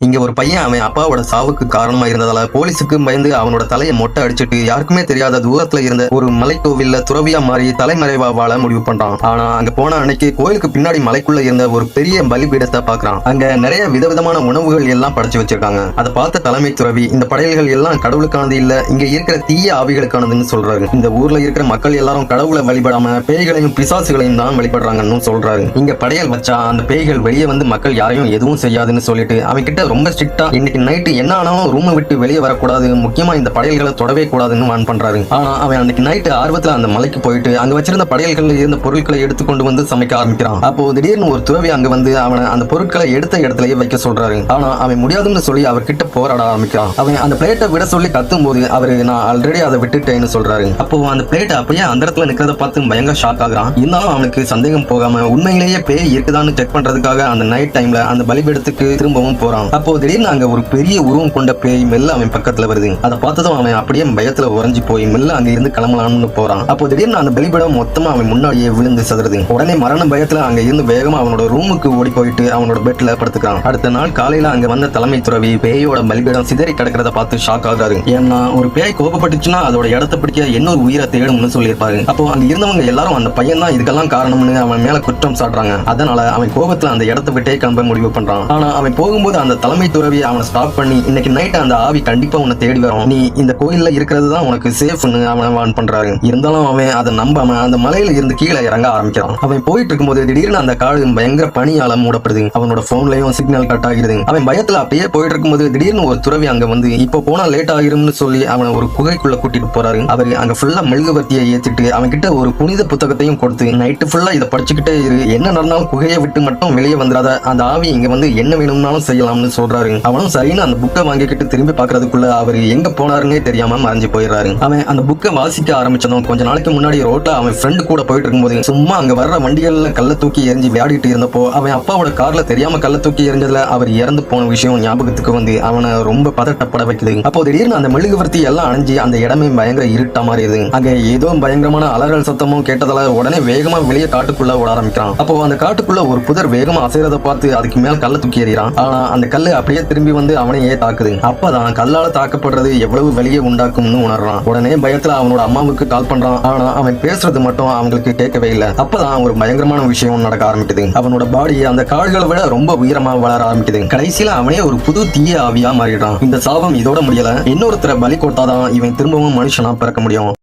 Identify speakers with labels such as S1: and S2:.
S1: இங்க ஒரு பையன் அவன் அப்பாவோட சாவுக்கு காரணமா இருந்ததால போலீஸுக்கு பயந்து அவனோட தலையை மொட்டை அடிச்சுட்டு யாருக்குமே தெரியாத தூரத்துல இருந்த ஒரு மலைக்கோவில்ல துறவியா மாறி தலைமறைவா வாழ முடிவு பண்றான். ஆனா அங்க போன அன்னைக்கு கோயிலுக்கு பின்னாடி மலைக்குள்ள இருந்த ஒரு பெரிய பலிபீடத்தை பாக்குறான். அங்க நிறைய விதவிதமான உணவுகள் எல்லாம் படைச்சு வச்சிருக்காங்க. அதை பார்த்த தலைமை துறவி இந்த படையல்கள் எல்லாம் கடவுளுக்கானது இல்ல, இங்க இருக்கிற தீய ஆவிகளுக்கானதுன்னு சொல்றாரு. இந்த ஊர்ல இருக்கிற மக்கள் எல்லாரும் கடவுளை வழிபடாம பேய்களையும் பிசாசுகளையும் தான் வழிபடுறாங்கன்னு சொல்றாரு. இங்க படையல் வச்சா அந்த பேய்கள் வெளியே வந்து மக்கள் யாரையும் எதுவும் செய்யாதுன்னு சொல்லிட்டு அவன் கிட்ட ரொம்ப ஸ்ட்ரிக்டா இன்னைக்கு நைட்டு என்ன ஆனாலும் ரூமை விட்டு வெளியே வரக்கூடாது, முக்கியமா இந்த படையல்களை தொடவே கூடாதுன்னு வான் பண்றாரு. ஆனா அவன் அன்னைக்கு நைட்டு ஆர்வத்துல அந்த மலைக்கு போயிட்டு அங்க வச்சிருந்த படையல்கள் இருந்த பொருட்களை எடுத்துக்கொண்டு வந்து சமைக்க ஆரம்பிக்கிறான். அப்போ திடீர்னு ஒரு துறவி அங்க வந்து அவனை அந்த பொருட்களை எடுத்த இடத்துலயே வைக்க சொல்றாரு. ஆனா அவன் முடியாதுன்னு சொல்லி அவர்கிட்ட போராட ஆரம்பிக்கிறான். அவன் அந்த பிளேட்டை விட சொல்லி கத்தும் போது அவரு நான் ஆல்ரெடி அதை விட்டுட்டேன்னு சொல்றாரு. அப்போ அந்த பிளேட் அப்படியே அந்த இடத்துல நிக்கிறத பார்த்து பயங்கர ஷாக் ஆகுறான். இருந்தாலும் அவனுக்கு சந்தேகம் போகாம உண்மையிலேயே பேய் இருக்குதான்னு செக் பண்றதுக்காக அந்த நைட் டைம்ல அந்த பலிபீடத்துக்கு திரும்பவும் போறான். அப்போ திடீர்னு அங்க ஒரு பெரிய உருவம் கொண்ட பேய் மெல்ல அவன் பக்கத்துல வருது. அதை பார்த்ததும் அவன் அப்படியே பயத்துல உறைஞ்சு போய் மெல்ல அங்க இருந்து கிளம்பலாம்னு போறான். அப்போ திடீர்னு அந்த பலிபீடம் மொத்தமா அவன் முன்னாடியே விழுந்து சதுருது. உடனே மரண பயத்துல அங்க இருந்து வேகமா அவனோட ரூமுக்கு ஓடி போயிட்டு அவனோட பெட்ல படுத்துக்கிறான். அடுத்த நாள் காலையில அங்க வந்த தலைமை துறவி பேயோட பலிபீடம் சிதறி கிடக்கிறத பார்த்து ஷாக் ஆகாரு. ஏன்னா ஒரு பேய் கோபப்பட்டுச்சுன்னா அதோட இடத்தை பிடிக்க இன்னொரு உயிரை தேடும்னு சொல்லியிருப்பாரு. அப்போ அங்க இருந்தவங்க எல்லாரும் அந்த பையன் தான் இதுக்கெல்லாம் காரணம்னு அவன் மேல குற்றம் சாட்டுறாங்க. அதனால அவன் கோபத்துல அந்த இடத்தை விட்டே கிளம்ப முடிவு பண்றான். ஆனா அவன் போகும்போது அந்த தலைமை துறவி அவனை ஸ்டாப் பண்ணி இன்னைக்கு நைட் அந்த ஆவி கண்டிப்பா உன்னை தேடி வரும், நீ இந்த கோயில்ல இருக்கிறது தான் உனக்கு சேஃப்னு அவனை வான் பண்றாரு. இருந்தாலும் அவன் அதை நம்பாம அந்த மலையில இருந்து கீழே இறங்க ஆரம்பிக்கிறான். அவன் போயிட்டு இருக்கும்போது திடீர்னு அந்த காடு பயங்கர பனியால மூடப்படுது. அவனோட போன்லயும் சிக்னல் கட் ஆகிடுது. அவன் பயத்துல அப்படியே போயிட்டு இருக்கும்போது திடீர்னு ஒரு துறவி அங்க வந்து இப்போ போனா லேட் ஆகிரும்னு சொல்லி அவனை ஒரு குகைக்குள்ள கூட்டிட்டு போறாரு. அவர் அங்க ஃபுல்லா மெழுகுவர்த்தியை ஏத்திட்டு அவன் கிட்ட ஒரு புனித புத்தகத்தையும் கொடுத்து நைட்டு ஃபுல்லா இதை படிச்சுக்கிட்டே இரு, என்ன நடந்தாலும் குகையை விட்டு மட்டும் வெளியே வந்துடாத, அந்த ஆவி இங்க வந்து என்ன வேணும்னாலும் செய்யலாம்னு சொல்றாரு. அவனும் சரின்னு அந்த புக்கை வாங்கிக்கிட்டு திரும்பி பாக்குறதுக்குள்ள அவர் எங்க போனாருன்னே தெரியாம மறைஞ்சு போயிடுறாரு. அவன் அந்த புக்கை வாசிக்க ஆரம்பிச்சதும் கொஞ்ச நாளைக்கு முன்னாடி ரோட்ல அவன் ஃப்ரெண்டு கூட போயிட்டு இருக்கும்போது சும்மா அங்க வர்ற வண்டிகள்ல கல்ல தூக்கி எரிஞ்சு விளையாடிட்டு இருந்தப்போ அவன் அப்பாவோட கார்ல தெரியாம கல்ல தூக்கி எரிஞ்சதுல அவர் இறந்து போன விஷயம் ஞாபகத்துக்கு வந்து அவனை ரொம்ப பதட்டப்பட வைக்குது. அப்போ திடீர்னு அந்த மெழுகுவர்த்தி எல்லாம் அணைஞ்சு அந்த இடமே பயங்கர இருட்டா மாறிடுது. அங்க ஏதோ பயங்கரமான அலறல் சத்தமும் கேட்டதால உடனே வேகமா வெளியே காட்டுக்குள்ள ஓட ஆரம்பிக்கிறான். அப்போ அந்த காட்டுக்குள்ள ஒரு புதர் வேகமா அசைறத பார்த்து அதுக்கு மேல கல்ல தூக்கி எறிறான். ஆனா அந்த கல்லு அப்படியே திரும்பி வந்து அவனையே தாக்குது. அப்பதான் கல்லால தாக்கப்படுறது எவ்வளவு வெளியே உண்டாக்கும்னு உணர்றான். உடனே பயத்துல அவனோட அம்மாவுக்கு கால் பண்றான். ஆனா அவன் பேசுறது மட்டும் அவங்களுக்கு கேட்கவே இல்லை. அப்பதான் ஒரு பயங்கரமான விஷயம் நடக்க ஆரம்பிக்குது. அவனோட பாடி அந்த காடுகளை விட ரொம்ப உயரமா வளர ஆரம்பிக்குது. கடைசியில அவனே ஒரு புது தீய ஆவியா மாறிடுறான். இந்த சாபம் இதோட முடியல, இன்னொருத்தரை பலி கொடுத்தாதான் இவன் திரும்பவும் மனுஷனா பிறக்க முடியும்.